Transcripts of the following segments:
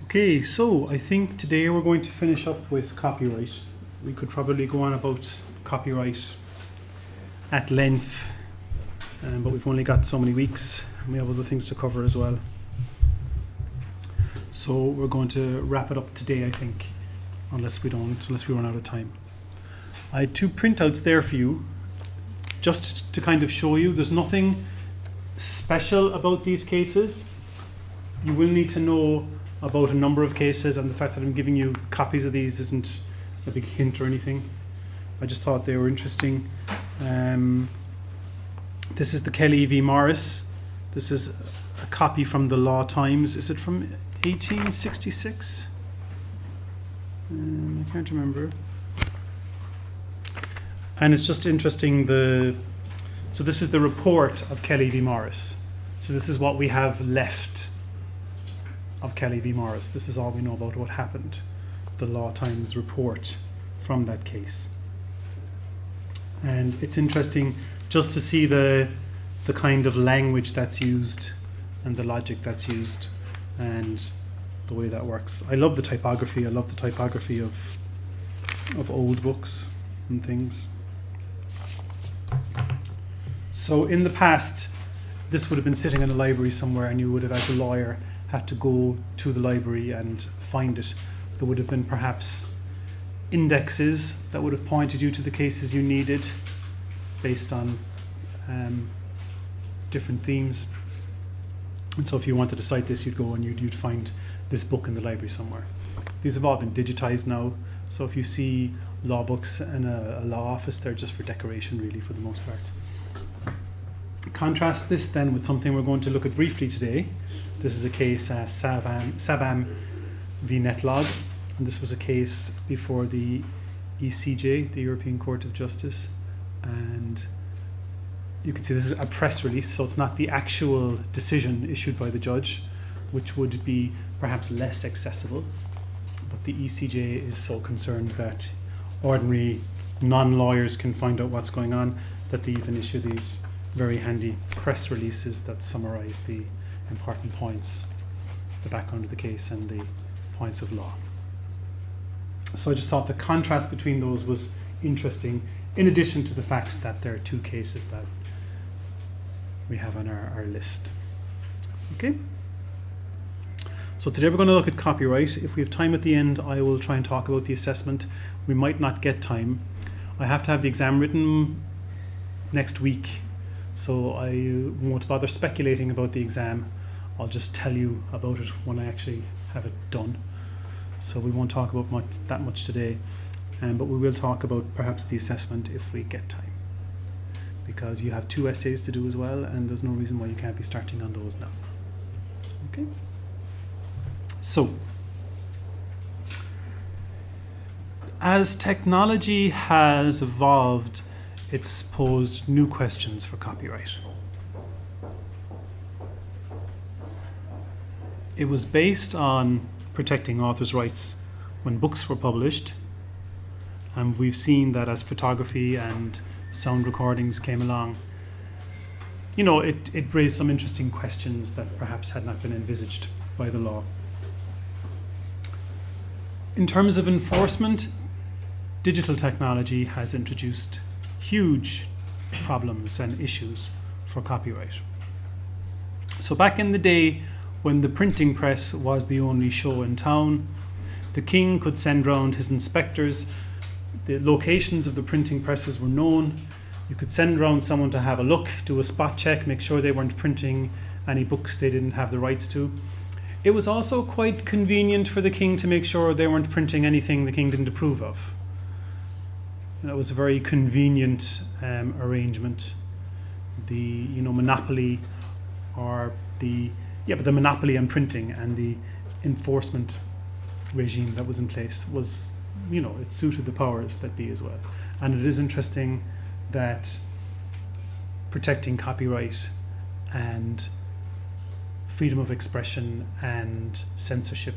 Okay, so I think today we're going to finish up with copyright. We could probably go on about copyright at length, but we've only got so many weeks and we have other things to cover as well. So we're going to wrap it up today, I think, unless we run out of time. I had two printouts there for you, just to kind of show you there's nothing special about these cases. You will need to know about a number of cases, and the fact that I'm giving you copies of these isn't a big hint or anything. I just thought they were interesting. This is the Kelly v. Morris. This is a copy from the Law Times. Is it from 1866? I can't remember. And it's just interesting, so this is the report of Kelly v. Morris. So this is what we have left of Kelly v. Morris. This is all we know about what happened. The Law Times report from that case. And it's interesting just to see the kind of language that's used and the logic that's used and the way that works. I love the typography. I love the typography of old books and things. So in the past, this would have been sitting in a library somewhere, and you would have, as a lawyer, have to go to the library and find it. There would have been perhaps indexes that would have pointed you to the cases you needed based on different themes. And so if you wanted to cite this, you'd go and you'd find this book in the library somewhere. These have all been digitized now, so if you see law books in a law office, they're just for decoration, really, for the most part. Contrast this then with something we're going to look at briefly today. This is a case, Sabam v. Netlog, and this was a case before the ECJ, the European Court of Justice, and you can see this is a press release, so it's not the actual decision issued by the judge, which would be perhaps less accessible, but the ECJ is so concerned that ordinary non-lawyers can find out what's going on that they even issue these very handy press releases that summarize the important points, the background of the case and the points of law. So I just thought the contrast between those was interesting, in addition to the fact that there are two cases that we have on our list. Okay. So today we're going to look at copyright. If we have time at the end, I will try and talk about the assessment. We might not get time. I have to have the exam written next week, so I won't bother speculating about the exam. I'll just tell you about it when I actually have it done. So we won't talk about that much today, but we will talk about perhaps the assessment if we get time, because you have 2 essays to do as well, and there's no reason why you can't be starting on those now. Okay. So, as technology has evolved, it's posed new questions for copyright. It was based on protecting authors' rights when books were published, and we've seen that as photography and sound recordings came along, it raised some interesting questions that perhaps had not been envisaged by the law. In terms of enforcement, digital technology has introduced huge problems and issues for copyright. So back in the day, when the printing press was the only show in town, the king could send round his inspectors. The locations of the printing presses were known. You could send round someone to have a look, do a spot check, make sure they weren't printing any books they didn't have the rights to. It was also quite convenient for the king to make sure they weren't printing anything the king didn't approve of. It was a very convenient arrangement. The monopoly, or the monopoly on printing and the enforcement regime that was in place was, it suited the powers that be as well. And it is interesting that protecting copyright and freedom of expression and censorship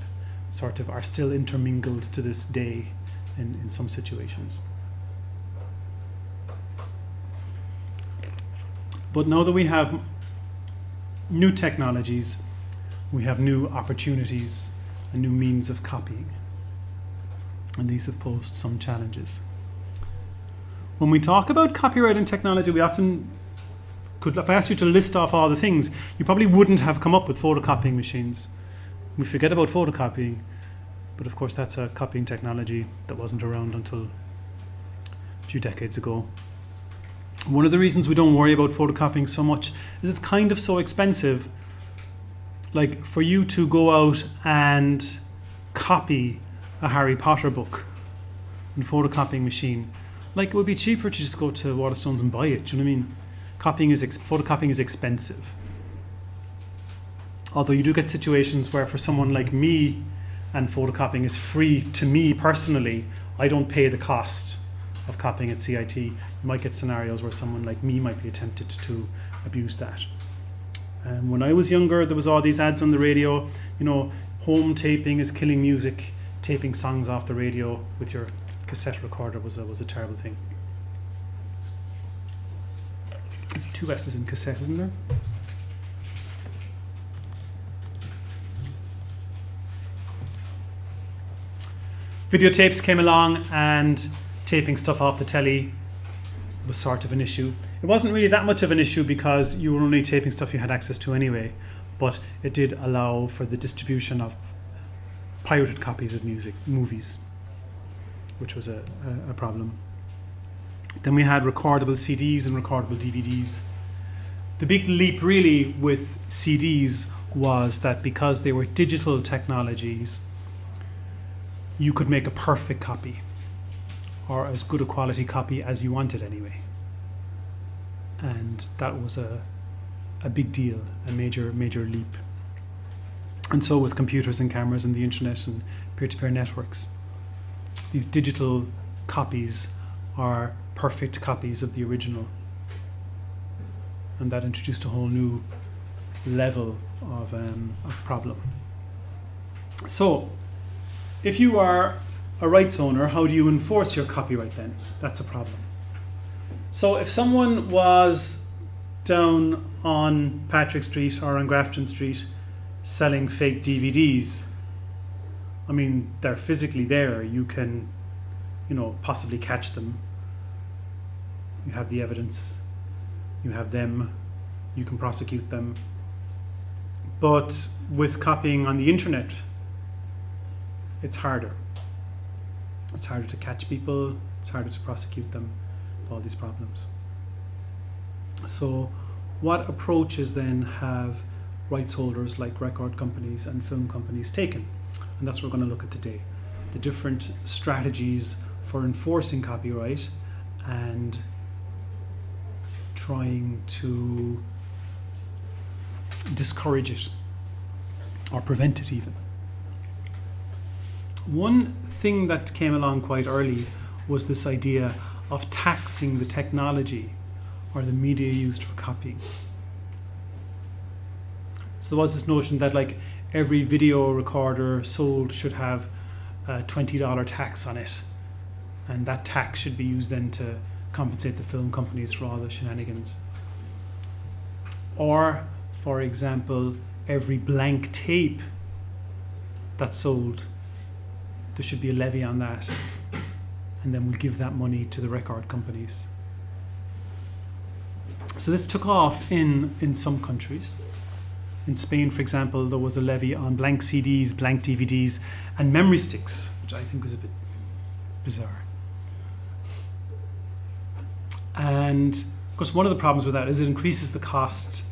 sort of are still intermingled to this day in some situations. But now that we have new technologies, we have new opportunities a new means of copying. And these have posed some challenges. When we talk about copyright and technology, we often could, if I asked you to list off all the things, you probably wouldn't have come up with photocopying machines. We forget about photocopying, but of course that's a copying technology that wasn't around until a few decades ago. One of the reasons we don't worry about photocopying so much is it's kind of so expensive. Like, for you to go out and copy a Harry Potter book in a photocopying machine, like, it would be cheaper to just go to Waterstones and buy it. Do you know what I mean? Photocopying is expensive. Although you do get situations where for someone like me, and photocopying is free to me personally, I don't pay the cost of copying at CIT. You might get scenarios where someone like me might be tempted to abuse that. When I was younger, there was all these ads on the radio, you know, home taping is killing music, taping songs off the radio with your cassette recorder was a terrible thing. There's 2 S's in cassette, isn't there? Videotapes came along and taping stuff off the telly was sort of an issue. It wasn't really that much of an issue because you were only taping stuff you had access to anyway, but it did allow for the distribution of pirated copies of movies, which was a problem. Then we had recordable CDs and recordable DVDs. The big leap really with CDs was that because they were digital technologies, you could make a perfect copy, or as good a quality copy as you wanted anyway. And that was a big deal, a major leap. And so with computers and cameras and the internet and peer-to-peer networks, these digital copies are perfect copies of the original. And that introduced a whole new level of problem. So, if you are a rights owner, how do you enforce your copyright then? That's a problem. So if someone was down on Patrick Street or on Grafton Street selling fake DVDs, I mean, they're physically there. You can, possibly catch them. You have the evidence. You have them. You can prosecute them. But with copying on the internet, it's harder. It's harder to catch people. It's harder to prosecute them. All these problems. So what approaches then have rights holders like record companies and film companies taken? And that's what we're going to look at today. The different strategies for enforcing copyright and trying to discourage it or prevent it even. One thing that came along quite early was this idea of taxing the technology or the media used for copying. So there was this notion that like every video recorder sold should have a $20 tax on it, and that tax should be used then to compensate the film companies for all the shenanigans. Or, for example, every blank tape that's sold, there should be a levy on that, and then we'll give that money to the record companies. So this took off in some countries. In Spain, for example, there was a levy on blank CDs, blank DVDs, and memory sticks, which I think was a bit bizarre. And of course, one of the problems with that is it increases the cost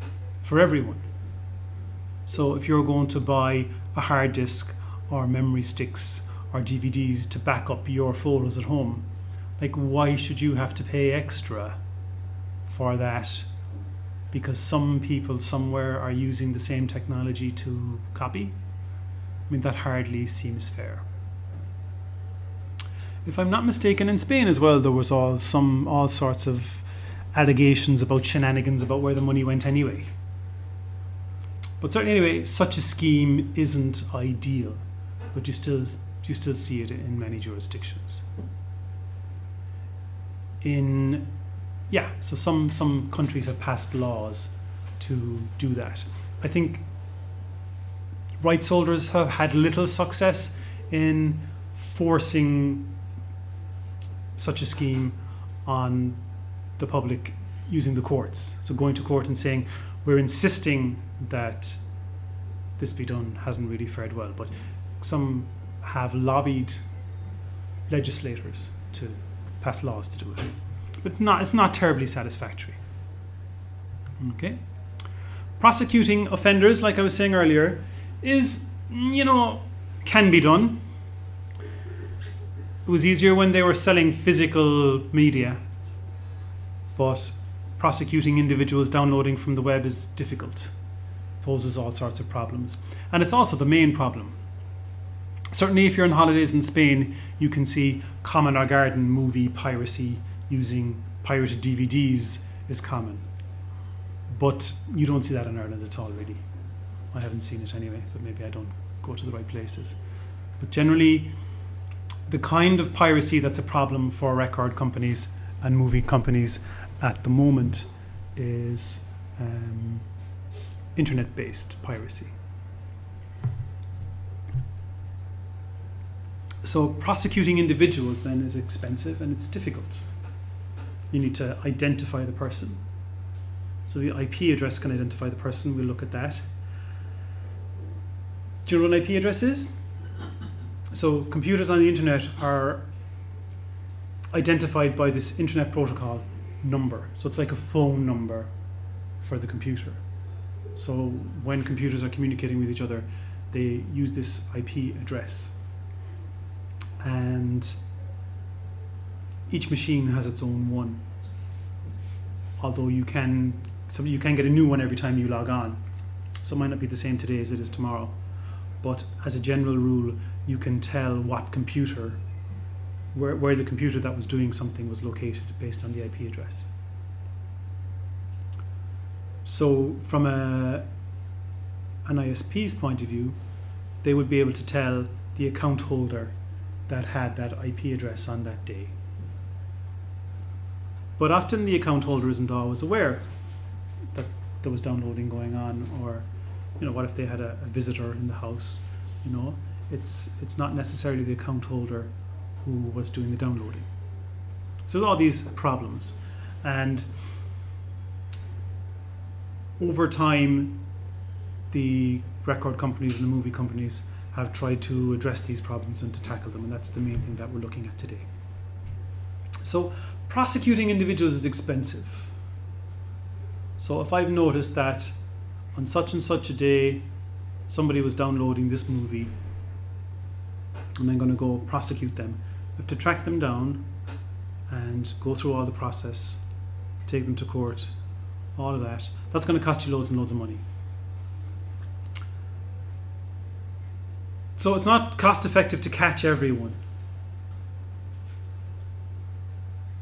for everyone. So if you're going to buy a hard disk or memory sticks or DVDs to back up your photos at home, like, why should you have to pay extra for that? Because some people somewhere are using the same technology to copy? I mean, that hardly seems fair. If I'm not mistaken, in Spain as well, there was all sorts of allegations about shenanigans about where the money went anyway. But certainly anyway, such a scheme isn't ideal, but you still see it in many jurisdictions. So some countries have passed laws to do that. I think rights holders have had little success in forcing such a scheme on the public using the courts. So going to court and saying, we're insisting that this be done, hasn't really fared well. But some have lobbied legislators to pass laws to do it. But it's not terribly satisfactory. Okay. Prosecuting offenders, like I was saying earlier, is, can be done. It was easier when they were selling physical media, but prosecuting individuals downloading from the web is difficult. Poses all sorts of problems. And it's also the main problem. Certainly if you're on holidays in Spain, you can see common or garden movie piracy using pirated DVDs is common. But you don't see that in Ireland at all, really. I haven't seen it anyway, but maybe I don't go to the right places. But generally, the kind of piracy that's a problem for record companies and movie companies at the moment is internet-based piracy. So prosecuting individuals then is expensive and it's difficult. You need to identify the person. So the IP address can identify the person. We'll look at that. Do you know what an IP address is? So computers on the internet are identified by this internet protocol number. So it's like a phone number for the computer. So when computers are communicating with each other, they use this IP address. And each machine has its own one. Although you can get a new one every time you log on. So it might not be the same today as it is tomorrow. But as a general rule, you can tell what computer, where the computer that was doing something was located based on the IP address. So from an ISP's point of view, they would be able to tell the account holder that had that IP address on that day. But often the account holder isn't always aware that there was downloading going on, or what if they had a visitor in the house? It's not necessarily the account holder who was doing the downloading. So there's all these problems, and over time the record companies and the movie companies have tried to address these problems and to tackle them, and that's the main thing that we're looking at today. So prosecuting individuals is expensive. So if I've noticed that on such and such a day somebody was downloading this movie and I'm going to go prosecute them, I have to track them down and go through all the process, take them to court, all of that. That's going to cost you loads and loads of money. So it's not cost effective to catch everyone.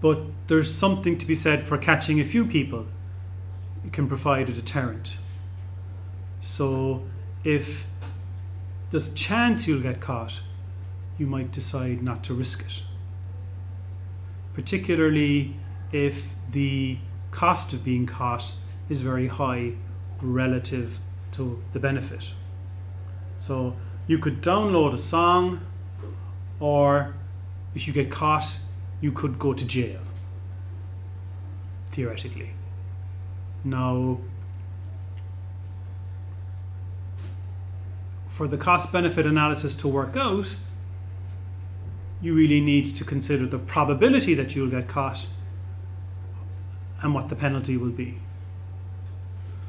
But there's something to be said for catching a few people. It can provide a deterrent. So if there's a chance you'll get caught, you might decide not to risk it. Particularly if the cost of being caught is very high relative to the benefit. So you could download a song, or if you get caught, you could go to jail, theoretically. Now, for the cost-benefit analysis to work out, you really need to consider the probability that you'll get caught and what the penalty will be.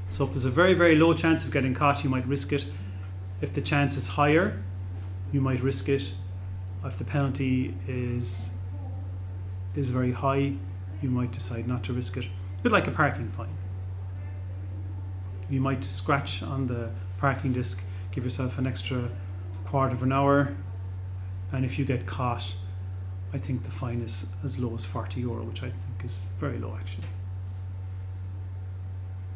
So if there's a very, very low chance of getting caught, you might risk it. If the chance is higher, you might risk it. If the penalty is very high, you might decide not to risk it. A bit like a parking fine. You might scratch on the parking disc, give yourself an extra quarter of an hour, and if you get caught, I think the fine is as low as €40, which I think is very low actually.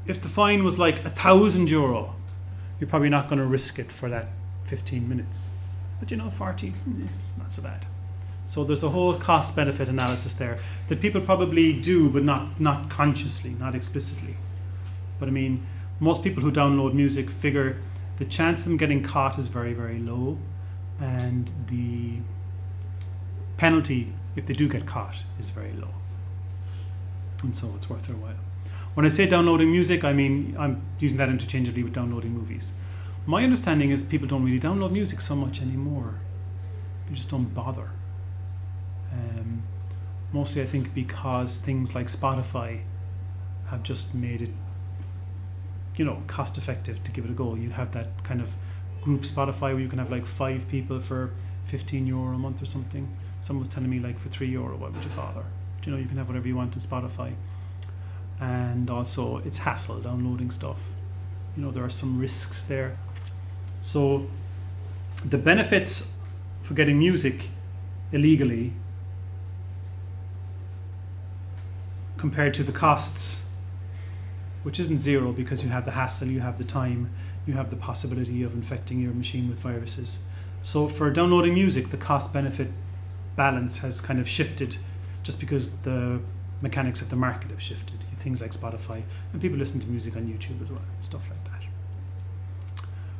If the fine was like €1,000, you're probably not going to risk it for that 15 minutes. But 40, not so bad. So there's a whole cost-benefit analysis there that people probably do, but not consciously, not explicitly. But most people who download music figure the chance of them getting caught is very, very low, and the penalty if they do get caught is very low, and so it's worth their while. When I say downloading music, I mean I'm using that interchangeably with downloading movies. My understanding is people don't really download music so much anymore. They just don't bother. Mostly I think because things like Spotify have just made it, cost effective to give it a go. You have that kind of group Spotify where you can have like 5 people for €15 a month or something. Someone was telling me like for €3, why would you bother? You can have whatever you want on Spotify. And also it's hassle downloading stuff. There are some risks there. So the benefits for getting music illegally compared to the costs, which isn't zero because you have the hassle, you have the time, you have the possibility of infecting your machine with viruses. So for downloading music, the cost-benefit balance has kind of shifted just because the mechanics of the market have shifted. Things like Spotify, and people listen to music on YouTube as well, stuff like that.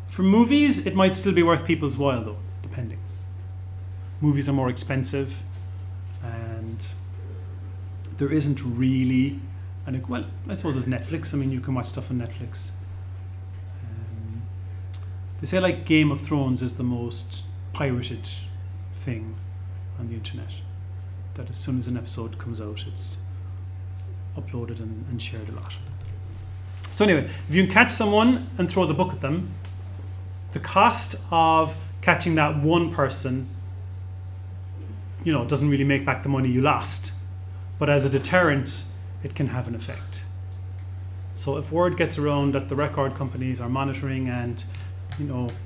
For movies, it might still be worth people's while though, depending. Movies are more expensive, and there isn't really, I suppose it's Netflix. I mean, you can watch stuff on Netflix. They say like Game of Thrones is the most pirated thing on the internet. That as soon as an episode comes out, it's uploaded and shared a lot. So anyway, if you can catch someone and throw the book at them, the cost of catching that one person, doesn't really make back the money you lost. But as a deterrent, it can have an effect. So if word gets around that the record companies are monitoring and,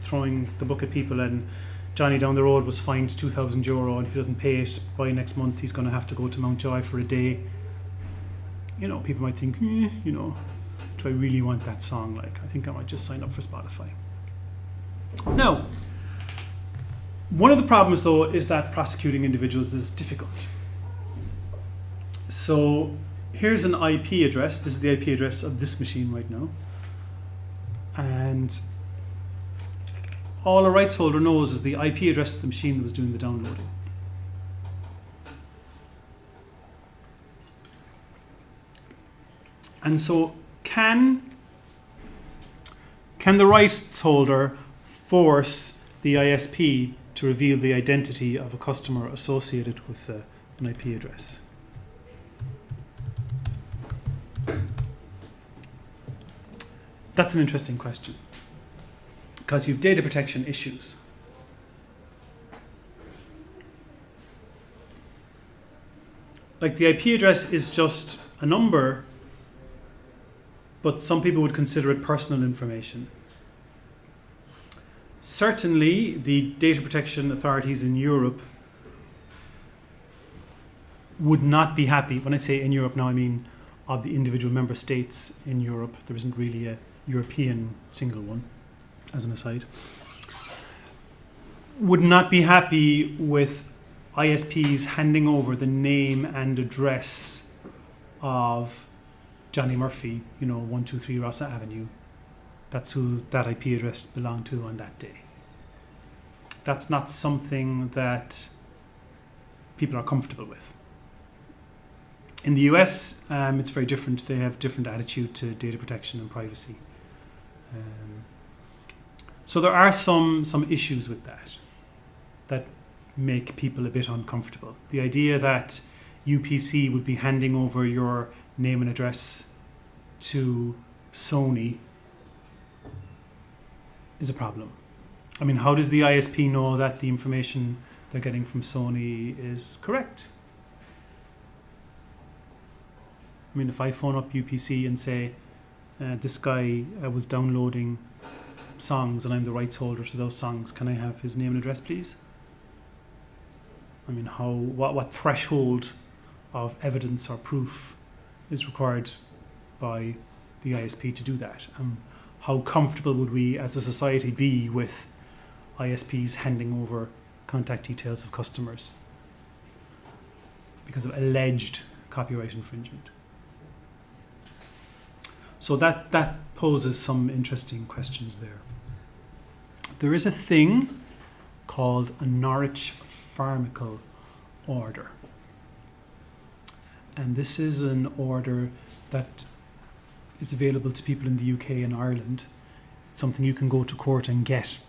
throwing the book at people, and Johnny down the road was fined €2,000, and if he doesn't pay it by next month, he's going to have to go to Mountjoy for a day. People might think, do I really want that song? Like, I think I might just sign up for Spotify. Now, one of the problems though is that prosecuting individuals is difficult. So here's an IP address. This is the IP address of this machine right now. And all a rights holder knows is the IP address of the machine that was doing the downloading. And so can the rights holder force the ISP to reveal the identity of a customer associated with an IP address? That's an interesting question, because you have data protection issues. Like, the IP address is just a number, but some people would consider it personal information. Certainly, the data protection authorities in Europe would not be happy. When I say in Europe now, I mean of the individual member states in Europe. There isn't really a European single one, as an aside. Would not be happy with ISPs handing over the name and address of Johnny Murphy, 123 Rossa Avenue. That's who that IP address belonged to on that day. That's not something that people are comfortable with. In the US, it's very different. They have different attitude to data protection and privacy. So there are some issues with that make people a bit uncomfortable. The idea that UPC would be handing over your name and address to Sony is a problem. I mean, how does the ISP know that the information they're getting from Sony is correct? I mean, if I phone up UPC and say, this guy was downloading songs and I'm the rights holder to those songs, can I have his name and address, please? I mean, what threshold of evidence or proof is required by the ISP to do that? How comfortable would we as a society be with ISPs handing over contact details of customers because of alleged copyright infringement? So that poses some interesting questions there. There is a thing called a Norwich Pharmacal order. And this is an order that is available to people in the UK and Ireland. It's something you can go to court and get.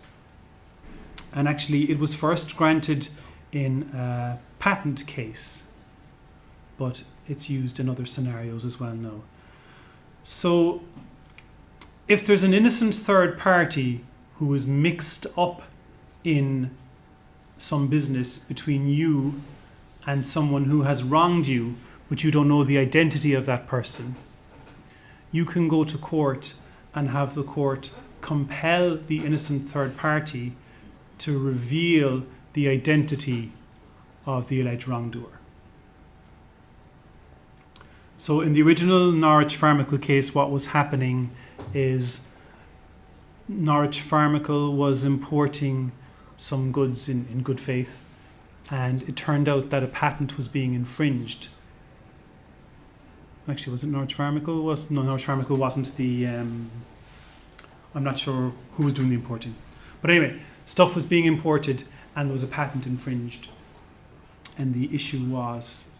And actually it was first granted in a patent case, but it's used in other scenarios as well now. So if there's an innocent third party who is mixed up in some business between you and someone who has wronged you, but you don't know the identity of that person, you can go to court and have the court compel the innocent third party to reveal the identity of the alleged wrongdoer. So in the original Norwich Pharmacal case, what was happening is Norwich Pharmacal was importing some goods in good faith, and it turned out that a patent was being infringed. Actually, was it Norwich Pharmacal? No, Norwich Pharmacal wasn't the... I'm not sure who was doing the importing. But anyway, stuff was being imported and there was a patent infringed. And the issue was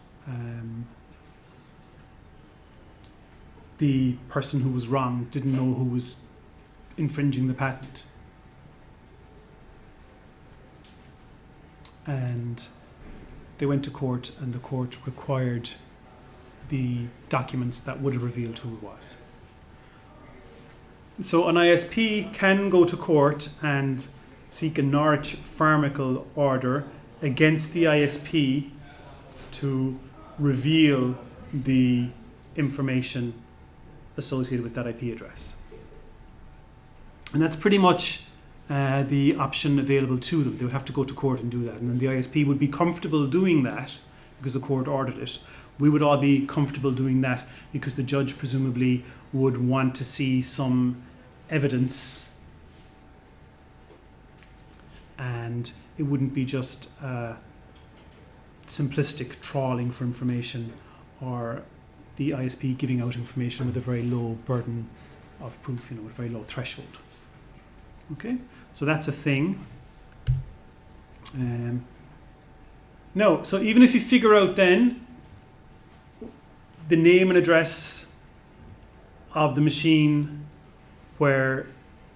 the person who was wrong didn't know who was infringing the patent. And they went to court, and the court required the documents that would have revealed who it was. So an ISP can go to court and seek a Norwich Pharmacal order against the ISP to reveal the information associated with that IP address. And that's pretty much the option available to them. They would have to go to court and do that. And then the ISP would be comfortable doing that because the court ordered it. We would all be comfortable doing that because the judge presumably would want to see some evidence, and it wouldn't be just simplistic trawling for information or the ISP giving out information with a very low burden of proof, with a very low threshold. Okay, so that's a thing. No, so even if you figure out then the name and address of the machine where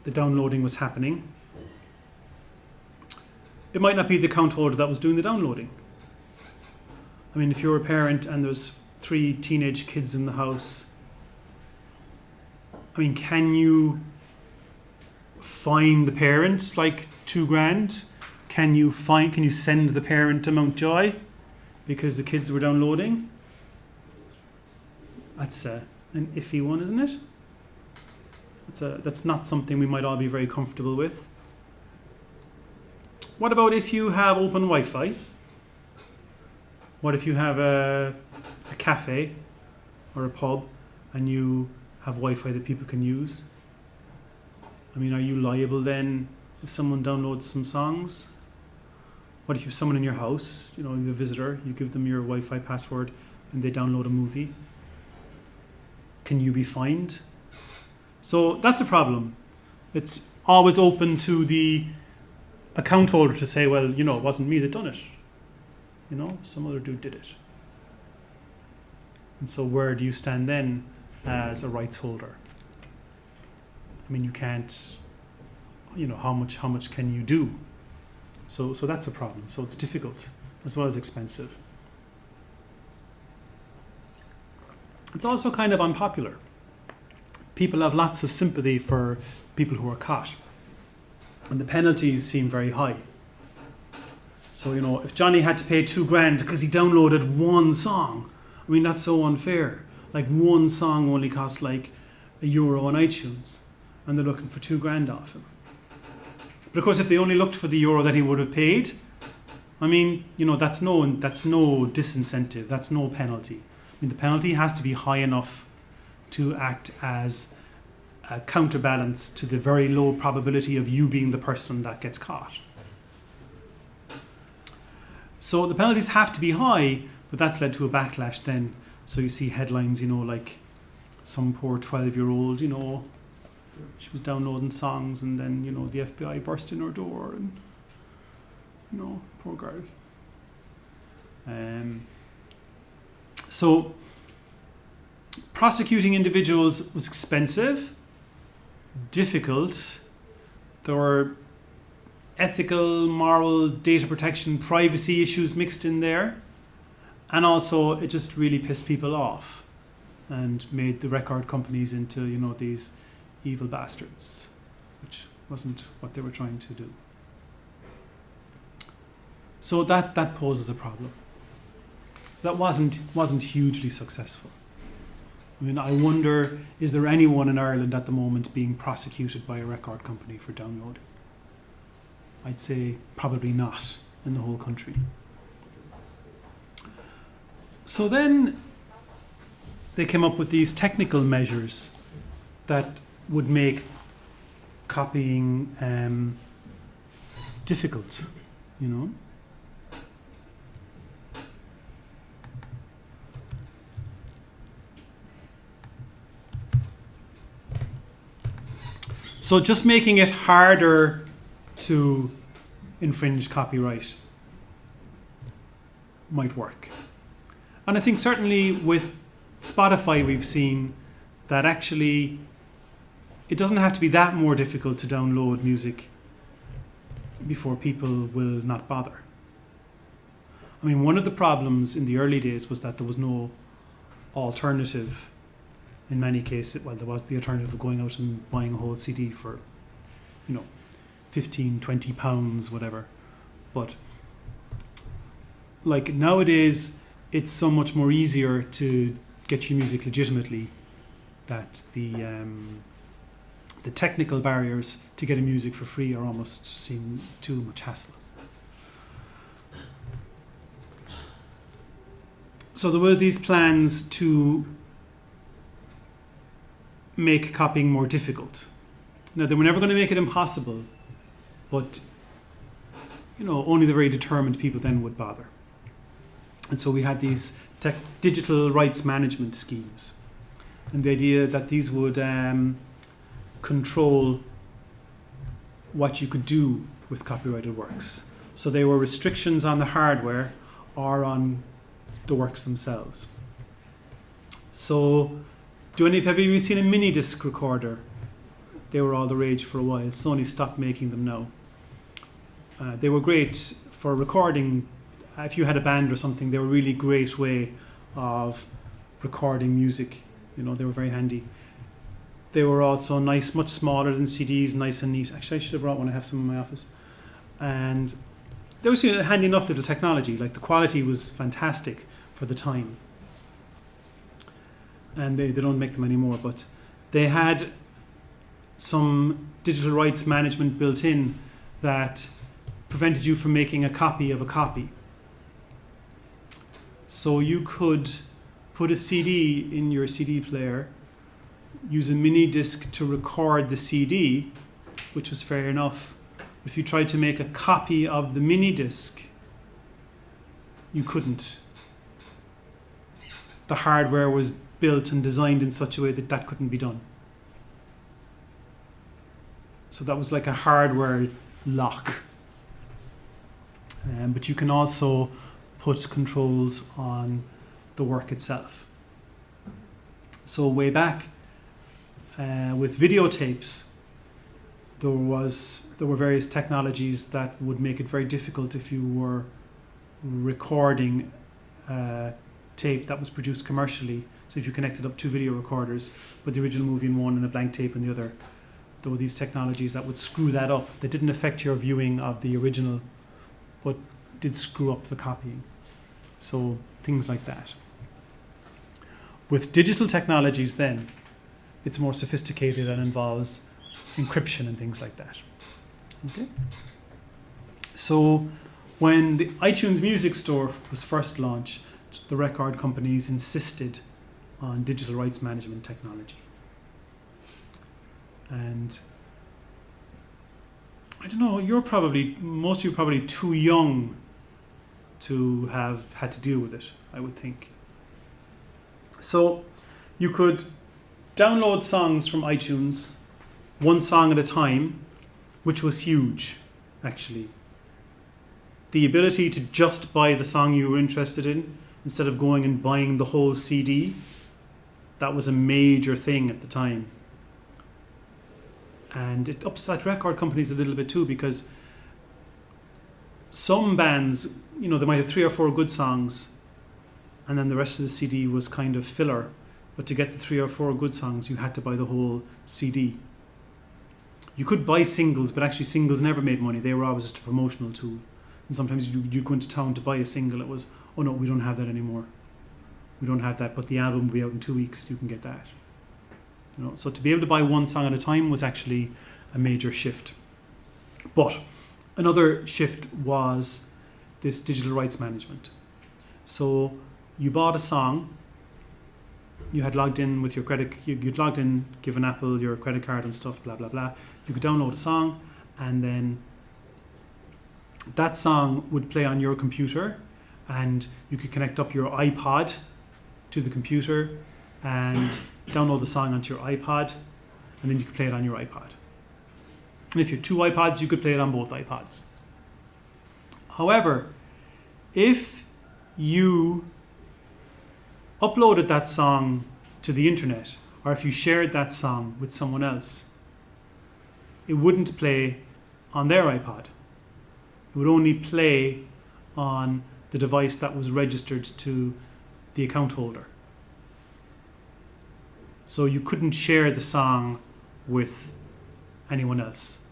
the downloading was happening, it might not be the account holder that was doing the downloading. I mean, if you're a parent and there's 3 teenage kids in the house, I mean, can you fine the parent like $2,000? Can you send the parent to Mountjoy because the kids were downloading? That's an iffy one, isn't it? That's not something we might all be very comfortable with. What about if you have open Wi-Fi? What if you have a cafe or a pub and you have Wi-Fi that people can use? I mean, are you liable then if someone downloads some songs? What if you have someone in your house, you have a visitor, you give them your Wi-Fi password and they download a movie? Can you be fined? So that's a problem. It's always open to the account holder to say, well, it wasn't me that done it. Some other dude did it. And so where do you stand then as a rights holder? I mean, you can't, how much can you do? So that's a problem. So it's difficult as well as expensive. It's also kind of unpopular. People have lots of sympathy for people who are caught. And the penalties seem very high. So, if Johnny had to pay $2,000 because he downloaded one song, I mean, that's so unfair. Like, one song only costs like €1 on iTunes, and they're looking for $2,000 off him. But of course, if they only looked for the euro that he would have paid, I mean, that's no disincentive, that's no penalty. I mean, the penalty has to be high enough to act as a counterbalance to the very low probability of you being the person that gets caught. So the penalties have to be high, but that's led to a backlash then. So you see headlines, like some poor 12-year-old, She was downloading songs, and then, you know, the FBI burst in her door, and, you know, poor girl. So prosecuting individuals was expensive, difficult. There were ethical, moral, data protection, privacy issues mixed in there. And also it just really pissed people off and made the record companies into, you know, these evil bastards, which wasn't what they were trying to do. So that poses a problem. So that wasn't hugely successful. I mean, I wonder, is there anyone in Ireland at the moment being prosecuted by a record company for downloading? I'd say probably not in the whole country. So then they came up with these technical measures that would make copying difficult, you know. So just making it harder to infringe copyright might work. And I think certainly with Spotify we've seen that actually it doesn't have to be that more difficult to download music before people will not bother. I mean, one of the problems in the early days was that there was no alternative. In many cases, well, there was the alternative of going out and buying a whole CD for, you know, 15, 20 pounds, whatever. But like nowadays, it's so much more easier to get your music legitimately that the technical barriers to getting music for free are almost seem too much hassle. So there were these plans to make copying more difficult. Now, they were never going to make it impossible, but, you know, only the very determined people then would bother. And so we had these digital rights management schemes, and the idea that these would control what you could do with copyrighted works. So they were restrictions on the hardware or on the works themselves. So have you seen a mini disc recorder? They were all the rage for a while. Sony stopped making them now. They were great for recording. If you had a band or something, they were a really great way of recording music. You know, they were very handy. They were also nice, much smaller than CDs, nice and neat. Actually, I should have brought one. I have some in my office. And they were a handy enough little technology. Like, the quality was fantastic for the time. And they don't make them anymore, but they had some digital rights management built in that prevented you from making a copy of a copy. So you could put a CD in your CD player, use a mini disc to record the CD, which was fair enough. If you tried to make a copy of the mini disc, you couldn't. The hardware was built and designed in such a way that that couldn't be done. So that was like a hardware lock. But you can also put controls on the work itself. So way back with videotapes, there were various technologies that would make it very difficult if you were recording a tape that was produced commercially. So if you connected up two video recorders, with the original movie in one and a blank tape in the other, there were these technologies that would screw that up. That didn't affect your viewing of the original, but did screw up the copying. So things like that. With digital technologies then, it's more sophisticated and involves encryption and things like that. Okay. So when the iTunes Music Store was first launched, the record companies insisted on digital rights management technology. And I don't know, most of you are probably too young to have had to deal with it, I would think. So you could download songs from iTunes one song at a time, which was huge, actually. The ability to just buy the song you were interested in instead of going and buying the whole CD, that was a major thing at the time. And it upset record companies a little bit too, because some bands, they might have 3 or 4 good songs and then the rest of the CD was kind of filler. But to get the 3 or 4 good songs, you had to buy the whole CD. You could buy singles, but actually singles never made money. They were always just a promotional tool. And sometimes you go into town to buy a single, it was, oh no, we don't have that anymore. We don't have that, but the album will be out in 2 weeks, you can get that. So to be able to buy one song at a time was actually a major shift. But another shift was this digital rights management. So you bought a song, you had logged in with your you'd logged in, given Apple your credit card and stuff, blah, blah, blah. You could download a song, and then that song would play on your computer, and you could connect up your iPod to the computer and download the song onto your iPod, and then you could play it on your iPod. And if you had 2 iPods, you could play it on both iPods. However, if you uploaded that song to the internet, or if you shared that song with someone else, it wouldn't play on their iPod. It would only play on the device that was registered to the account holder. So you couldn't share the song with anyone else.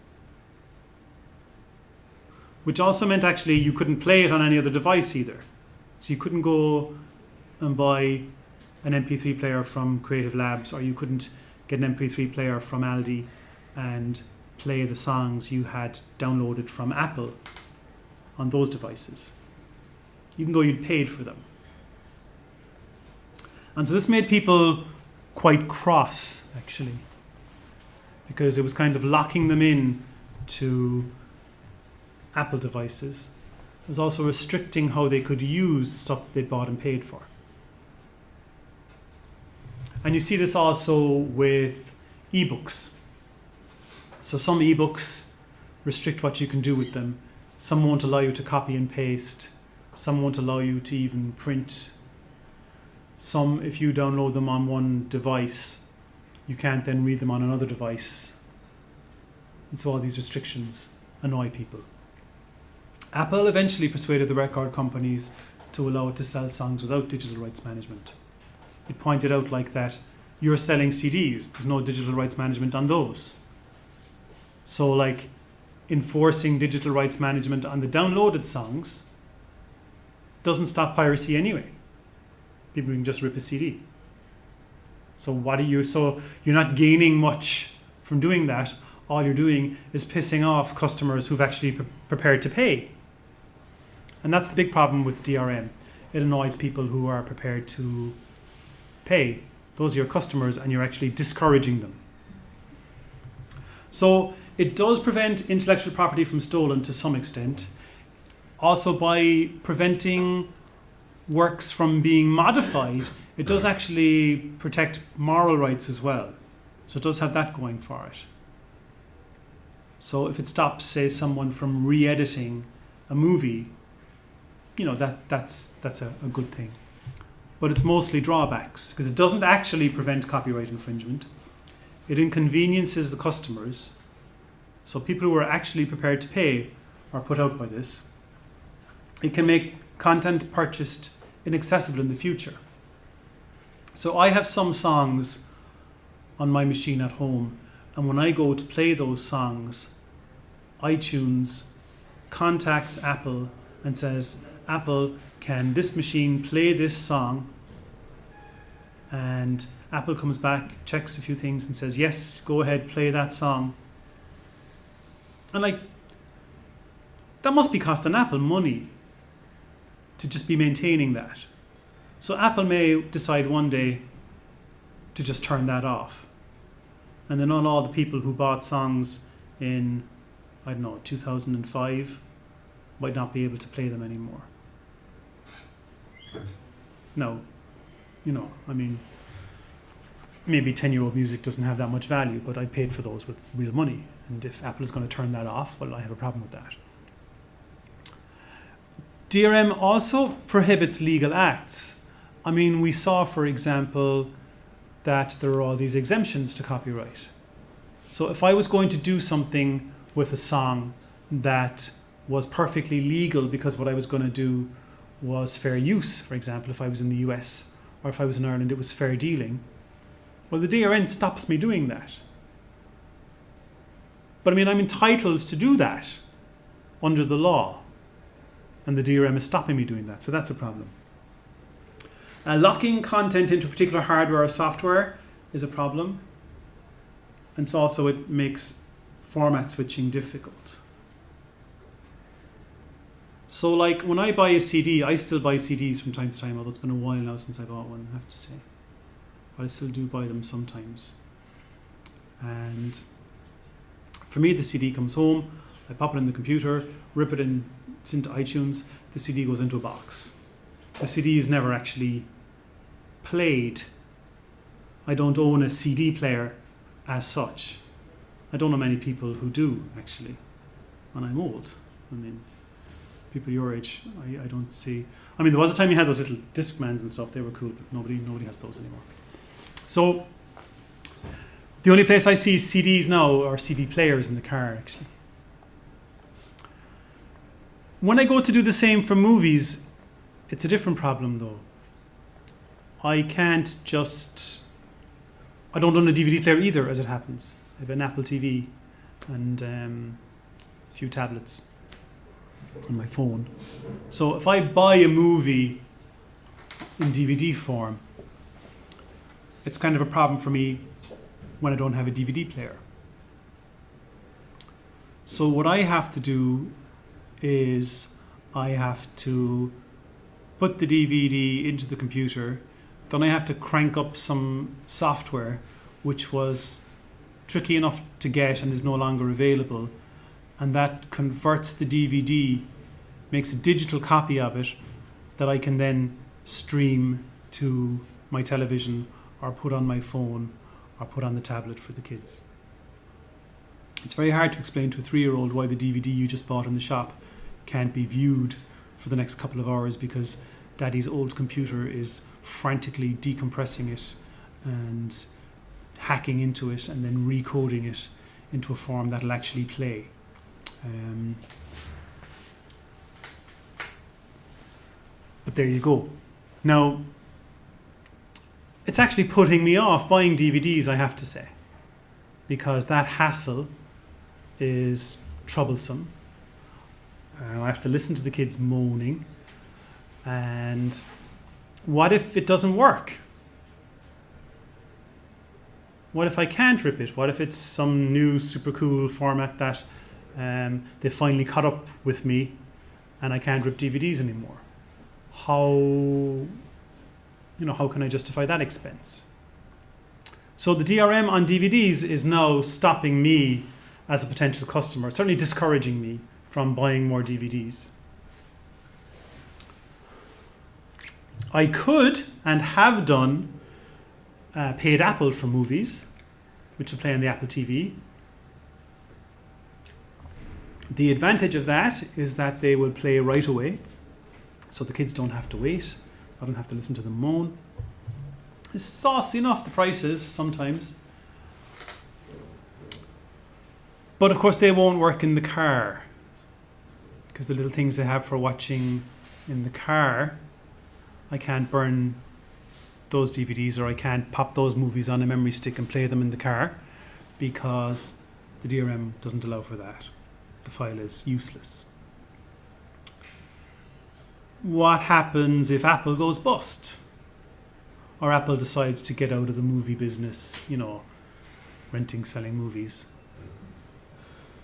Which also meant actually you couldn't play it on any other device either. So you couldn't go and buy an MP3 player from Creative Labs, or you couldn't get an MP3 player from Aldi and play the songs you had downloaded from Apple on those devices, even though you'd paid for them. And so this made people quite cross, actually, because it was kind of locking them in to Apple devices. It was also restricting how they could use the stuff that they'd bought and paid for. And you see this also with ebooks. So some ebooks restrict what you can do with them. Some won't allow you to copy and paste. Some won't allow you to even print. Some, if you download them on one device, you can't then read them on another device. And so all these restrictions annoy people. Apple eventually persuaded the record companies to allow it to sell songs without digital rights management. It pointed out like that, you're selling CDs, there's no digital rights management on those. So like enforcing digital rights management on the downloaded songs doesn't stop piracy anyway. People can just rip a CD. So you're not gaining much from doing that. All you're doing is pissing off customers who've actually prepared to pay. And that's the big problem with DRM. It annoys people who are prepared to pay. Those are your customers, and you're actually discouraging them. So it does prevent intellectual property from stolen to some extent. Also, by preventing works from being modified, it does actually protect moral rights as well. So it does have that going for it. So if it stops, say, someone from re-editing a movie, that's a good thing. But it's mostly drawbacks, because it doesn't actually prevent copyright infringement. It inconveniences the customers. So people who are actually prepared to pay are put out by this. It can make content purchased inaccessible in the future. So I have some songs on my machine at home, and when I go to play those songs, iTunes contacts Apple and says, Apple, can this machine play this song? And Apple comes back, checks a few things and says, yes, go ahead, play that song. And that must be costing Apple money to just be maintaining that. So Apple may decide one day to just turn that off. And then all the people who bought songs in, 2005 might not be able to play them anymore. maybe 10-year-old music doesn't have that much value, but I paid for those with real money. And if Apple is going to turn that off, well, I have a problem with that. DRM also prohibits legal acts. I mean, we saw, for example, that there are all these exemptions to copyright. So if I was going to do something with a song that was perfectly legal because what I was going to do was fair use, for example, if I was in the US, or if I was in Ireland, it was fair dealing. Well, the DRM stops me doing that. But I mean, I'm entitled to do that under the law, and the DRM is stopping me doing that, so that's a problem. Locking content into particular hardware or software is a problem, and so also it makes format switching difficult. So like when I buy a CD, I still buy CDs from time to time, although it's been a while now since I bought one, I have to say. But I still do buy them sometimes. And for me, the CD comes home, I pop it in the computer, rip it in, it's into iTunes, the CD goes into a box. The CD is never actually played. I don't own a CD player as such. I don't know many people who do, actually. And I'm old. I mean, people your age, I don't see. I mean, there was a time you had those little Discmans and stuff, they were cool, but nobody has those anymore. So, the only place I see CDs now are CD players in the car, actually. When I go to do the same for movies, it's a different problem, though. I can't just... I don't own a DVD player either, as it happens. I have an Apple TV and a few tablets on my phone. So if I buy a movie in DVD form, it's kind of a problem for me when I don't have a DVD player. So what I have to do is I have to put the DVD into the computer, then I have to crank up some software which was tricky enough to get and is no longer available, and that converts the DVD, makes a digital copy of it that I can then stream to my television or put on my phone or put on the tablet for the kids. It's very hard to explain to a 3-year-old why the DVD you just bought in the shop can't be viewed for the next couple of hours because Daddy's old computer is frantically decompressing it and hacking into it and then recoding it into a form that'll actually play. But there you go. Now, it's actually putting me off buying DVDs, I have to say, because that hassle is troublesome. I have to listen to the kids moaning. And what if it doesn't work? What if I can't rip it? What if it's some new super cool format that they finally caught up with me and I can't rip DVDs anymore? How can I justify that expense? So the DRM on DVDs is now stopping me as a potential customer, certainly discouraging me from buying more DVDs. I could and have done paid Apple for movies, which will play on the Apple TV. The advantage of that is that they will play right away, so the kids don't have to wait. I don't have to listen to them moan. It's saucy enough, the prices, sometimes. But of course they won't work in the car, because the little things they have for watching in the car, I can't burn those DVDs or I can't pop those movies on a memory stick and play them in the car because the DRM doesn't allow for that. The file is useless. What happens if Apple goes bust? Or Apple decides to get out of the movie business, renting, selling movies?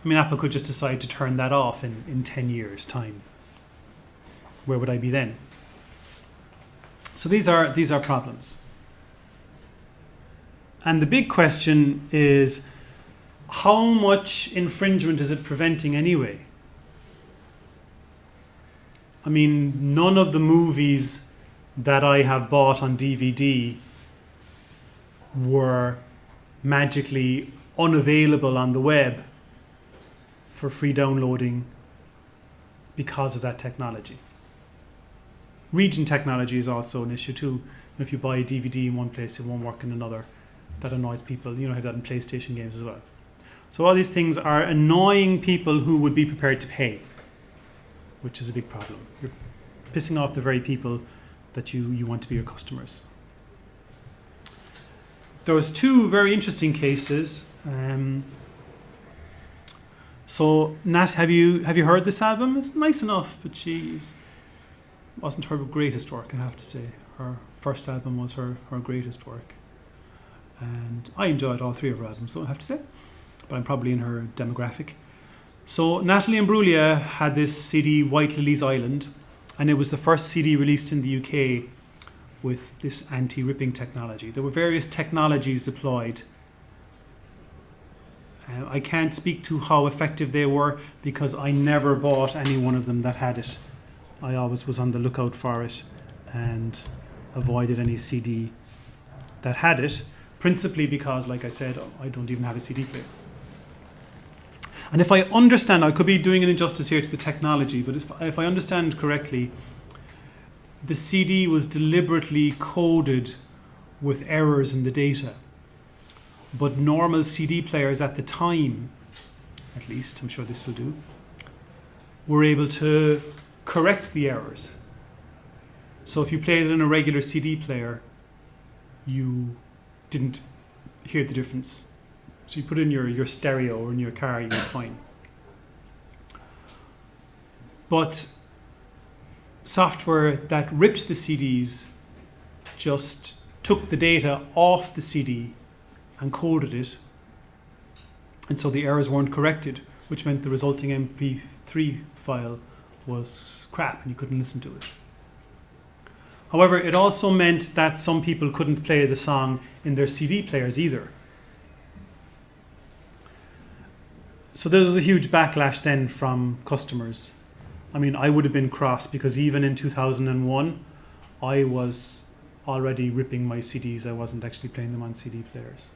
I mean, Apple could just decide to turn that off in 10 years' time. Where would I be then? So these are problems. And the big question is, how much infringement is it preventing anyway? I mean, none of the movies that I have bought on DVD were magically unavailable on the web for free downloading because of that technology. Region technology is also an issue too. If you buy a DVD in one place, it won't work in another. That annoys people. You know, have that in PlayStation games as well. So all these things are annoying people who would be prepared to pay, which is a big problem. You're pissing off the very people that you want to be your customers. There was two very interesting cases. So Nat, have you heard this album? It's nice enough, but she wasn't her greatest work, I have to say. Her first album was her greatest work. And I enjoyed all three of her albums, though, I have to say. But I'm probably in her demographic. So Natalie Imbruglia had this CD, White Lily's Island, and it was the first CD released in the UK with this anti-ripping technology. There were various technologies deployed. I can't speak to how effective they were because I never bought any one of them that had it. I always was on the lookout for it and avoided any CD that had it, principally because, like I said, I don't even have a CD player. And if I understand, I could be doing an injustice here to the technology, but if I understand correctly, the CD was deliberately coded with errors in the data. But normal CD players at the time, at least, I'm sure this will do, were able to correct the errors. So if you played it in a regular CD player, you didn't hear the difference. So you put it in your stereo or in your car, you're fine. But software that ripped the CDs just took the data off the CD and coded it, and so the errors weren't corrected, which meant the resulting MP3 file was crap and you couldn't listen to it. However, it also meant that some people couldn't play the song in their CD players either. So there was a huge backlash then from customers. I mean, I would have been cross because even in 2001, I was already ripping my CDs. I wasn't actually playing them on CD players.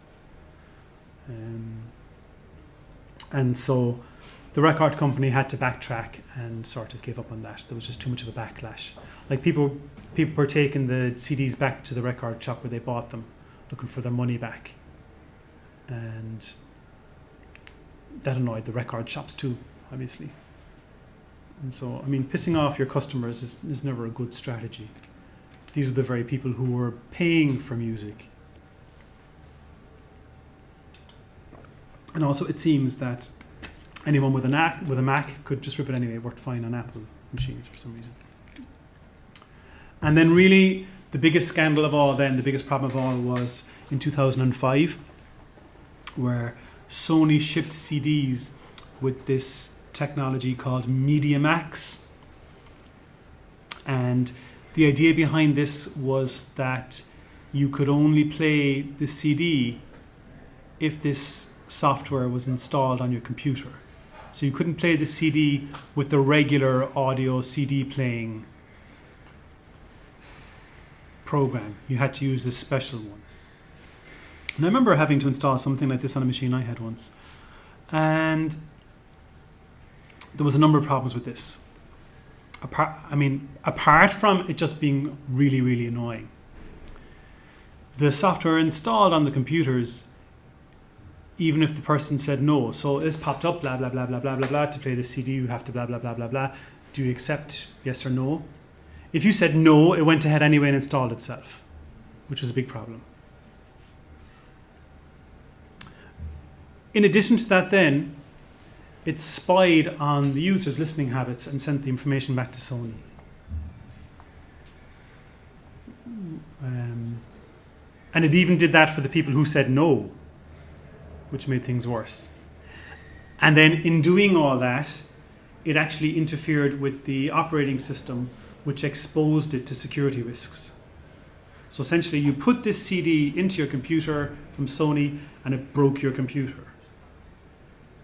And so the record company had to backtrack and sort of give up on that. There was just too much of a backlash. Like people were taking the CDs back to the record shop where they bought them, looking for their money back. And that annoyed the record shops too, obviously. And so, I mean, pissing off your customers is never a good strategy. These are the very people who were paying for music. And also, it seems that anyone with a Mac could just rip it anyway. It worked fine on Apple machines for some reason. And then really, the biggest scandal of all then, the biggest problem of all was in 2005, where Sony shipped CDs with this technology called MediaMax. And the idea behind this was that you could only play the CD if this software was installed on your computer. So you couldn't play the CD with the regular audio CD playing program. You had to use this special one. And I remember having to install something like this on a machine I had once. And there was a number of problems with this. Apart from it just being really, really annoying. The software installed on the computers, even if the person said no. So this popped up, blah, blah, blah, blah, blah, blah, blah. To play the CD, you have to blah, blah, blah, blah, blah. Do you accept yes or no? If you said no, it went ahead anyway and installed itself, which was a big problem. In addition to that then, it spied on the user's listening habits and sent the information back to Sony. And it even did that for the people who said no, which made things worse. And then in doing all that, it actually interfered with the operating system, which exposed it to security risks. So essentially, you put this CD into your computer from Sony and it broke your computer.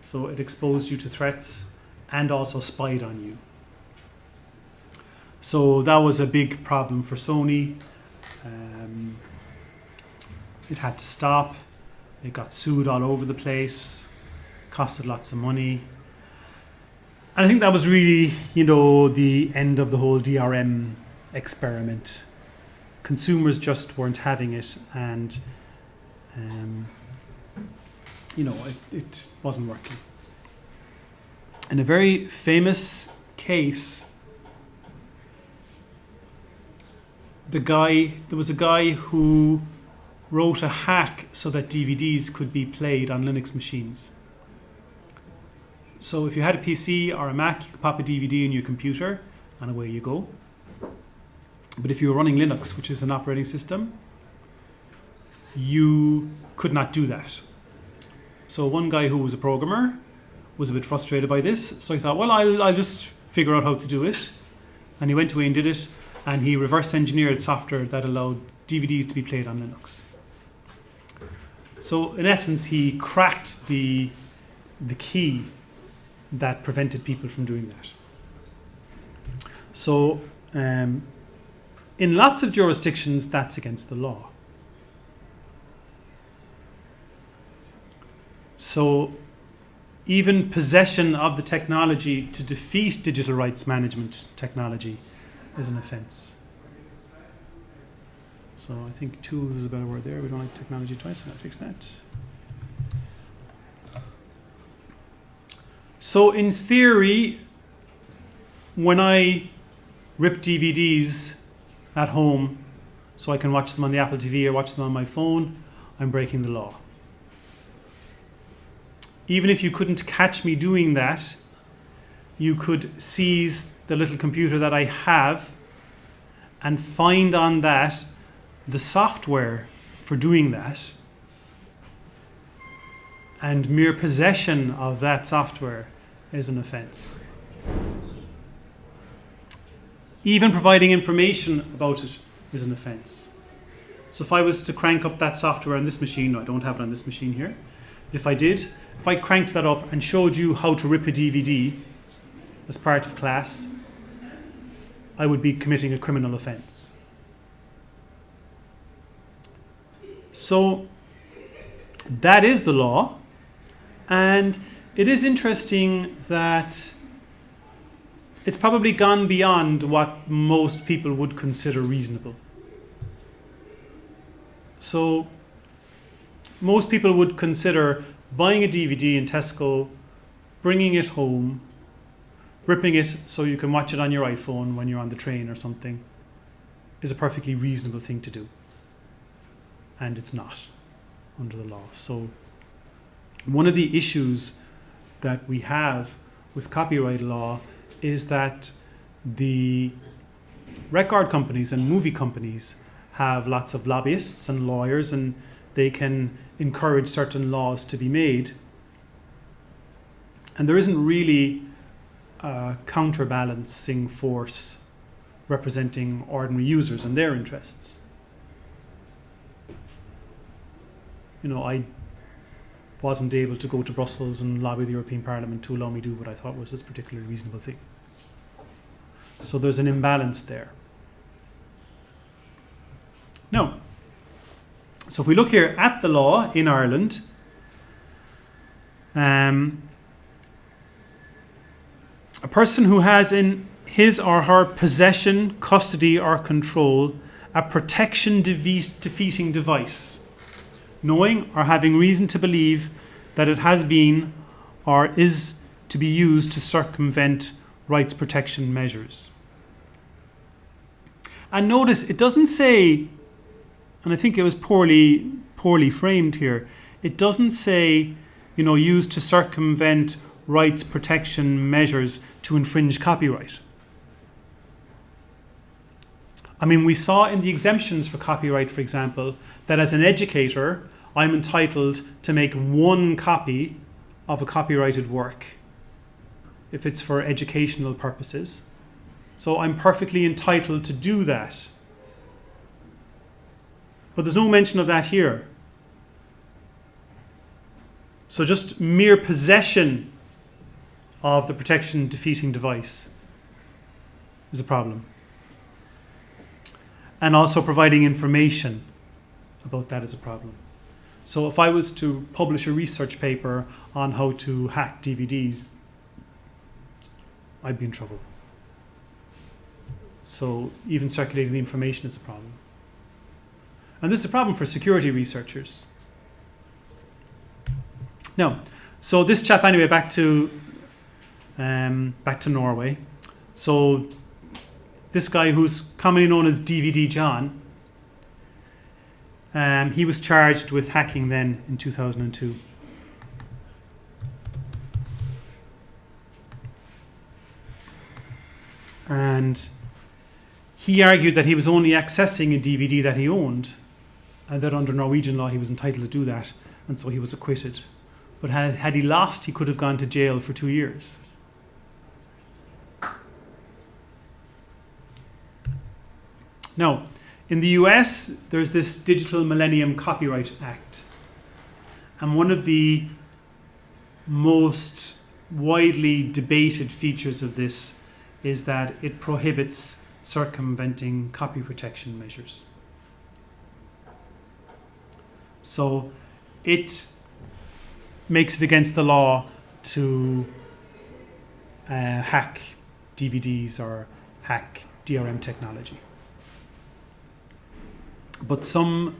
So it exposed you to threats and also spied on you. So that was a big problem for Sony. it had to stop. It got sued all over the place, costed lots of money. And I think that was really, the end of the whole DRM experiment. Consumers just weren't having it, and it wasn't working. In a very famous case, there was a guy who wrote a hack so that DVDs could be played on Linux machines. So if you had a PC or a Mac, you could pop a DVD in your computer and away you go. But if you were running Linux, which is an operating system, you could not do that. So one guy who was a programmer was a bit frustrated by this. So he thought, well, I'll just figure out how to do it. And he went away and did it. And he reverse engineered software that allowed DVDs to be played on Linux. So in essence, he cracked the key that prevented people from doing that. So in lots of jurisdictions, that's against the law. So even possession of the technology to defeat digital rights management technology is an offence. So I think tools is a better word there. We don't like technology twice, so I'll fix that. So in theory, when I rip DVDs at home so I can watch them on the Apple TV or watch them on my phone, I'm breaking the law. Even if you couldn't catch me doing that, you could seize the little computer that I have and find on that the software for doing that, and mere possession of that software is an offence. Even providing information about it is an offence. So if I was to crank up that software on this machine, no, I don't have it on this machine here, but if I cranked that up and showed you how to rip a DVD as part of class, I would be committing a criminal offence. So that is the law, and it is interesting that it's probably gone beyond what most people would consider reasonable. So most people would consider buying a DVD in Tesco, bringing it home, ripping it so you can watch it on your iPhone when you're on the train or something, is a perfectly reasonable thing to do. And it's not under the law. So one of the issues that we have with copyright law is that the record companies and movie companies have lots of lobbyists and lawyers, and they can encourage certain laws to be made. And there isn't really a counterbalancing force representing ordinary users and their interests. I wasn't able to go to Brussels and lobby the European Parliament to allow me to do what I thought was this particularly reasonable thing. So there's an imbalance there. Now, so if we look here at the law in Ireland, a person who has in his or her possession, custody or control a protection defeating device, knowing or having reason to believe that it has been or is to be used to circumvent rights protection measures. And notice it doesn't say, and I think it was poorly framed here, it doesn't say, used to circumvent rights protection measures to infringe copyright. I mean, we saw in the exemptions for copyright, for example, that as an educator, I'm entitled to make one copy of a copyrighted work if it's for educational purposes. So I'm perfectly entitled to do that. But there's no mention of that here. So just mere possession of the protection defeating device is a problem. And also providing information about that as a problem. So if I was to publish a research paper on how to hack DVDs, I'd be in trouble. So even circulating the information is a problem. And this is a problem for security researchers. Now, so this chap anyway, back to Norway. So this guy who's commonly known as DVD John, he was charged with hacking then in 2002. And he argued that he was only accessing a DVD that he owned, and that under Norwegian law he was entitled to do that, and so he was acquitted. But had he lost, he could have gone to jail for 2 years. Now, in the US, there's this Digital Millennium Copyright Act. And one of the most widely debated features of this is that it prohibits circumventing copy protection measures. So it makes it against the law to hack DVDs or hack DRM technology. But some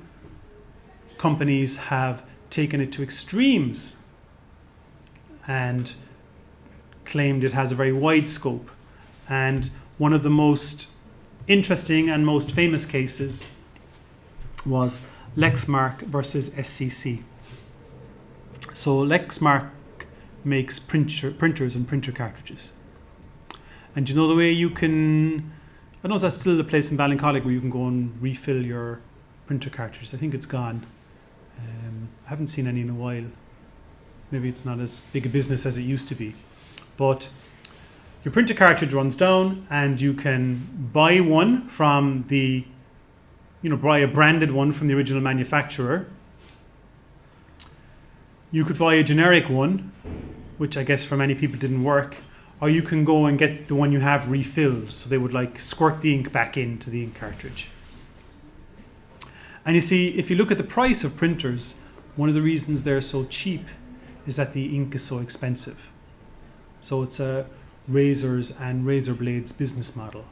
companies have taken it to extremes and claimed it has a very wide scope. And one of the most interesting and most famous cases was Lexmark versus SCC. So Lexmark makes printers and printer cartridges. And you know the way you can, I don't know if that's still a place in Ballincollig where you can go and refill your printer cartridges. I think it's gone. I haven't seen any in a while. Maybe it's not as big a business as it used to be. But your printer cartridge runs down and you can buy one from the, buy a branded one from the original manufacturer. You could buy a generic one, which I guess for many people didn't work, or you can go and get the one you have refilled. So they would squirt the ink back into the ink cartridge. And you see, if you look at the price of printers, one of the reasons they're so cheap is that the ink is so expensive. So it's a razors and razor blades business model.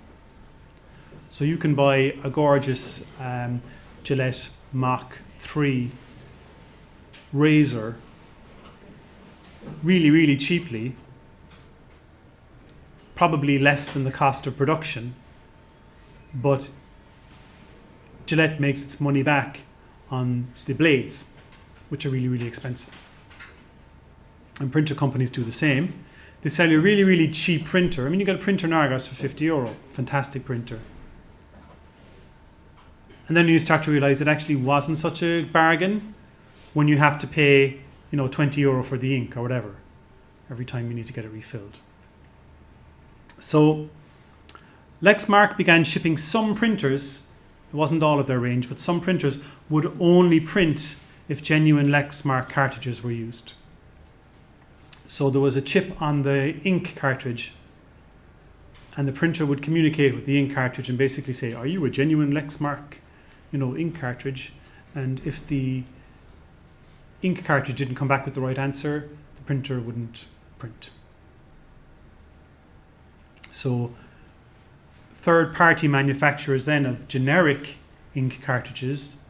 So you can buy a gorgeous Gillette Mach 3 razor really, really cheaply, probably less than the cost of production, but Gillette makes its money back on the blades, which are really, really expensive. And printer companies do the same. They sell you a really, really cheap printer. I mean, you get a printer in Argos for €50, fantastic printer. And then you start to realize it actually wasn't such a bargain when you have to pay, €20 for the ink or whatever, every time you need to get it refilled. So Lexmark began shipping some printers. It wasn't all of their range, but some printers would only print if genuine Lexmark cartridges were used. So there was a chip on the ink cartridge, and the printer would communicate with the ink cartridge and basically say, are you a genuine Lexmark, ink cartridge? And if the ink cartridge didn't come back with the right answer, the printer wouldn't print. So third-party manufacturers then of generic ink cartridges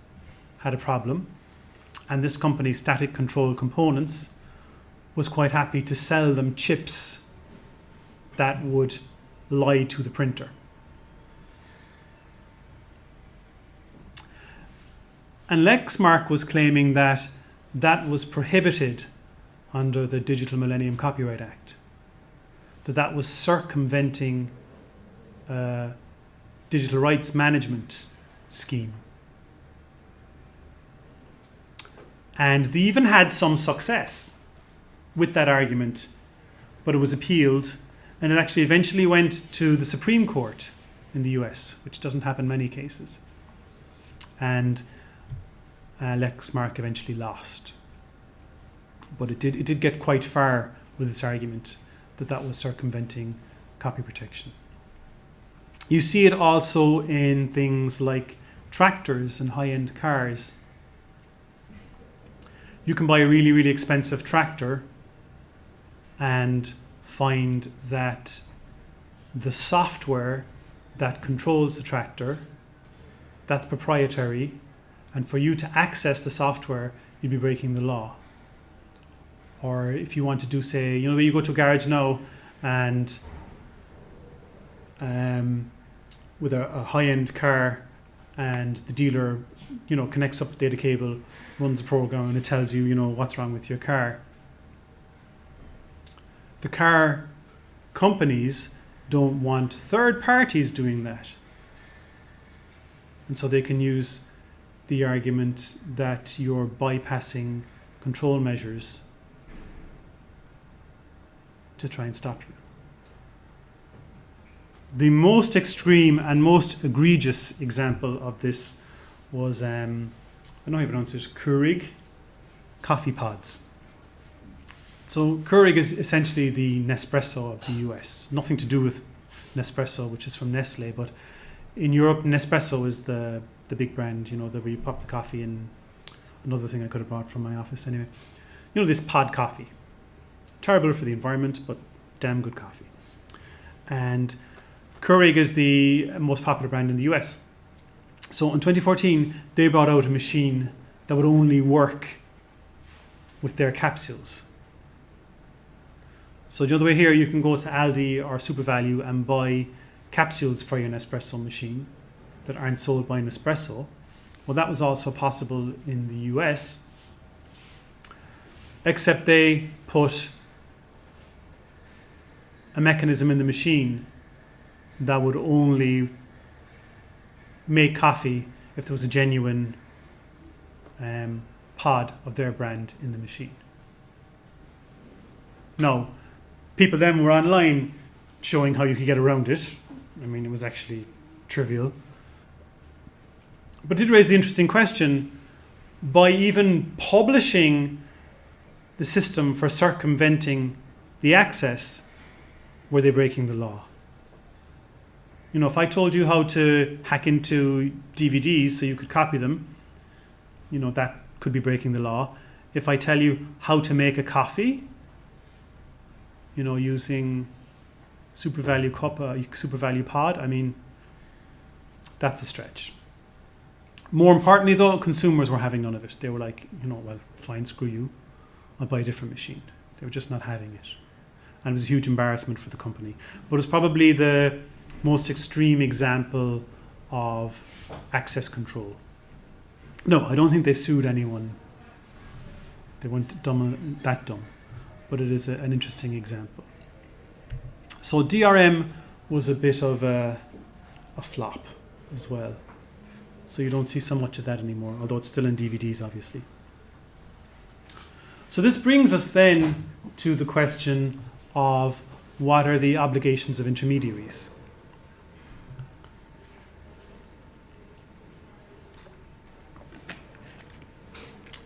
had a problem, and this company, Static Control Components, was quite happy to sell them chips that would lie to the printer. And Lexmark was claiming that that was prohibited under the Digital Millennium Copyright Act, that was circumventing digital rights management scheme. And they even had some success with that argument, but it was appealed, and it actually eventually went to the Supreme Court in the US, which doesn't happen in many cases. And Lexmark eventually lost. But it did get quite far with its argument that was circumventing copy protection. You see it also in things like tractors and high-end cars. You can buy a really, really expensive tractor and find that the software that controls the tractor, that's proprietary, and for you to access the software, you'd be breaking the law. Or if you want to do, say, you know, you go to a garage now and with a high-end car, and the dealer, you know, connects up the data cable, runs a program, and it tells you, you know, what's wrong with your car. The car companies don't want third parties doing that. And so they can use the argument that you're bypassing control measures to try and stop you. The most extreme and most egregious example of this was, I don't know how you pronounce it, Keurig coffee pods. So Keurig is essentially the Nespresso of the US. Nothing to do with Nespresso, which is from Nestle, but in Europe, Nespresso is the big brand, you know, that where you pop the coffee in. Another thing I could have brought from my office anyway. You know, this pod coffee. Terrible for the environment, but damn good coffee. And Keurig is the most popular brand in the US. So in 2014, they brought out a machine that would only work with their capsules. So the other way here, you can go to Aldi or SuperValu and buy capsules for your Nespresso machine that aren't sold by Nespresso. Well, that was also possible in the US, except they put a mechanism in the machine that would only make coffee if there was a genuine pod of their brand in the machine. Now, people then were online showing how you could get around it. I mean, it was actually trivial. But it did raise the interesting question, by even publishing the system for circumventing the access, were they breaking the law? You know, if I told you how to hack into DVDs so you could copy them, you know, that could be breaking the law. If I tell you how to make a coffee, you know, using SuperValu pod, I mean, that's a stretch. More importantly, though, consumers were having none of it. They were like, you know, well, fine, screw you. I'll buy a different machine. They were just not having it. And it was a huge embarrassment for the company. But it's probably the most extreme example of access control. No, I don't think they sued anyone. They weren't that dumb. But it is an interesting example. So DRM was a bit of a flop as well. So you don't see so much of that anymore, although it's still in DVDs, obviously. So this brings us then to the question of what are the obligations of intermediaries?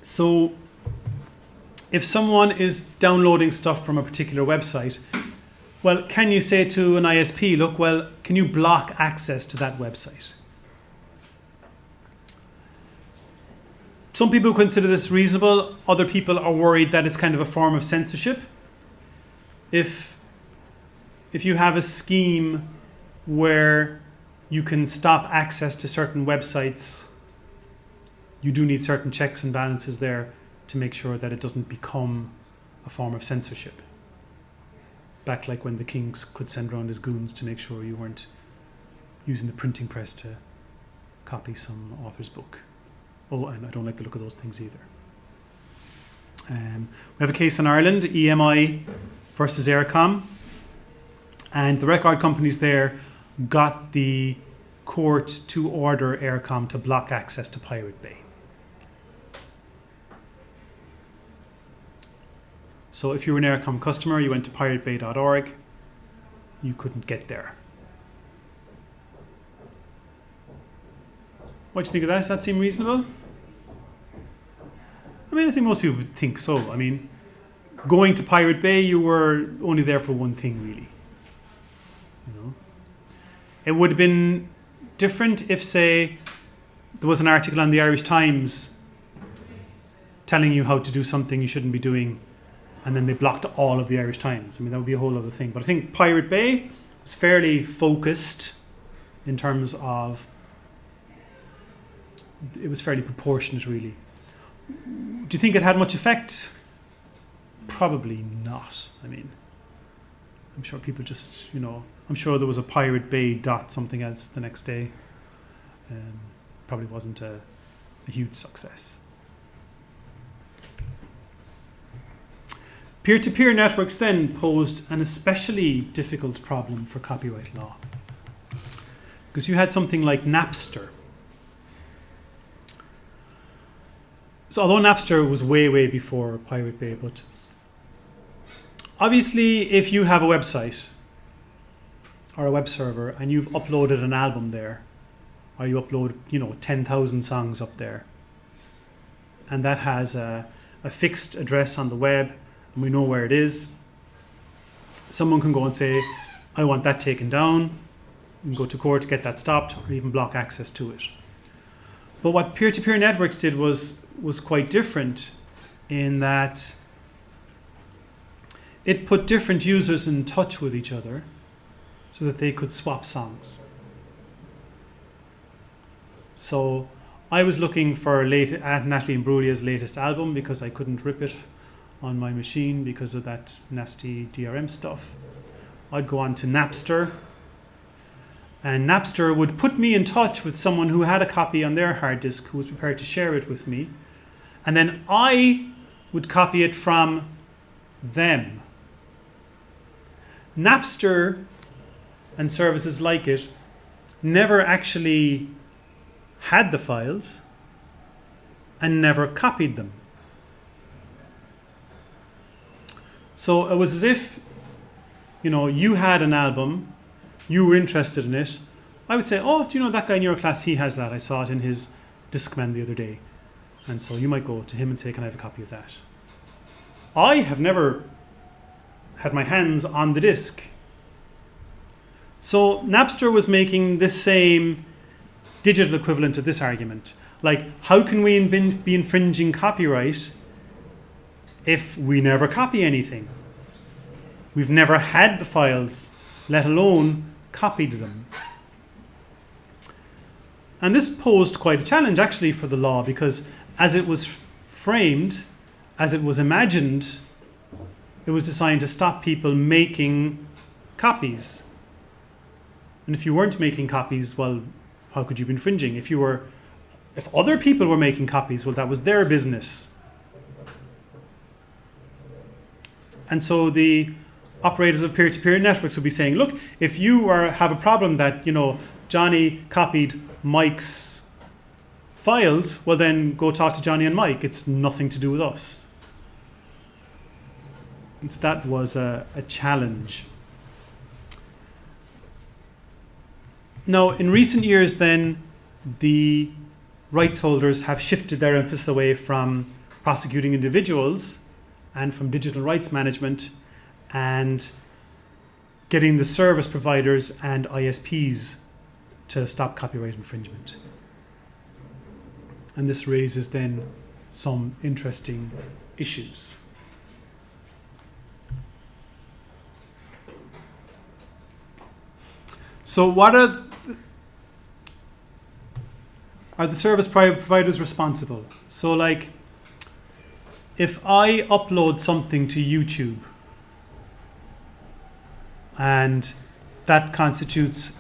So if someone is downloading stuff from a particular website, well, can you say to an ISP, look, well, can you block access to that website? Some people consider this reasonable. Other people are worried that it's kind of a form of censorship. If you have a scheme where you can stop access to certain websites, you do need certain checks and balances there to make sure that it doesn't become a form of censorship. Back like when the kings could send around his goons to make sure you weren't using the printing press to copy some author's book. Oh, and I don't like the look of those things either. We have a case in Ireland, EMI versus Eircom. And the record companies there got the court to order Eircom to block access to Pirate Bay. So if you were an Eircom customer, you went to piratebay.org, you couldn't get there. What do you think of that? Does that seem reasonable? I mean, I think most people would think so. I mean, going to Pirate Bay, you were only there for one thing, really. You know, it would have been different if, say, there was an article on the Irish Times telling you how to do something you shouldn't be doing, and then they blocked all of the Irish Times. I mean, that would be a whole other thing. But I think Pirate Bay was fairly focused in terms of, it was fairly proportionate, really. Do you think it had much effect? Probably not. I mean, I'm sure people just, I'm sure there was a Pirate Bay dot something else the next day. Probably wasn't a huge success. Peer-to-peer networks then posed an especially difficult problem for copyright law, because you had something like Napster. So although Napster was way, way before Pirate Bay, but obviously if you have a website or a web server and you've uploaded an album there, or you upload 10,000 songs up there, and that has a fixed address on the web, and we know where it is, someone can go and say, I want that taken down. You can go to court to get that stopped, or even block access to it. But what peer-to-peer networks did was quite different, in that it put different users in touch with each other so that they could swap songs. So I was looking for Natalie Imbruglia's latest album because I couldn't rip it on my machine because of that nasty DRM stuff. I'd go on to Napster, and Napster would put me in touch with someone who had a copy on their hard disk who was prepared to share it with me, and then I would copy it from them. Napster and services like it never actually had the files and never copied them. So it was as if, you had an album, you were interested in it. I would say, oh, do you know that guy in your class, he has that. I saw it in his Discman the other day. And so you might go to him and say, can I have a copy of that? I have never had my hands on the disc. So Napster was making this same digital equivalent of this argument. Like, how can we be infringing copyright if we never copy anything? We've never had the files, let alone copied them. And this posed quite a challenge actually for the law, because as it was framed, as it was imagined, it was designed to stop people making copies. And if you weren't making copies, well, how could you be infringing? If other people were making copies, well, that was their business. And so the operators of peer-to-peer networks would be saying, look, if you have a problem that, Johnny copied Mike's files, well, then go talk to Johnny and Mike. It's nothing to do with us. And so that was a challenge. Now, in recent years then, the rights holders have shifted their emphasis away from prosecuting individuals and from digital rights management and getting the service providers and ISPs to stop copyright infringement. And this raises then some interesting issues. So what are the service providers responsible? So like, if I upload something to YouTube and that constitutes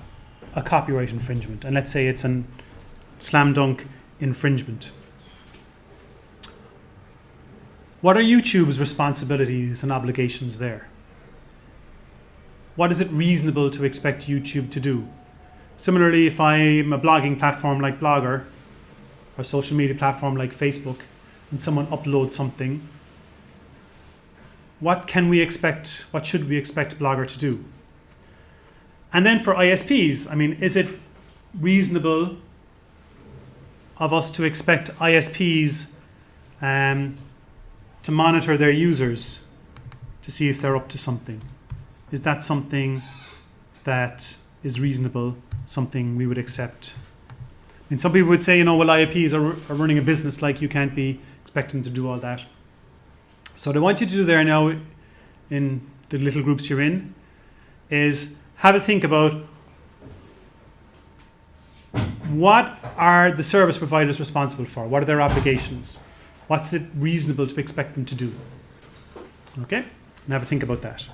a copyright infringement, and let's say it's a slam dunk infringement, what are YouTube's responsibilities and obligations there? What is it reasonable to expect YouTube to do? Similarly, if I'm a blogging platform like Blogger, or a social media platform like Facebook, and someone uploads something, what should we expect Blogger to do? And then for ISPs, I mean, is it reasonable of us to expect ISPs to monitor their users to see if they're up to something? Is that something that is reasonable, something we would accept? I mean, some people would say, well, ISPs are running a business, like you can't be expect them to do all that. So what I want you to do there now in the little groups you're in is have a think about what are the service providers responsible for? What are their obligations? What's it reasonable to expect them to do? Okay? And have a think about that.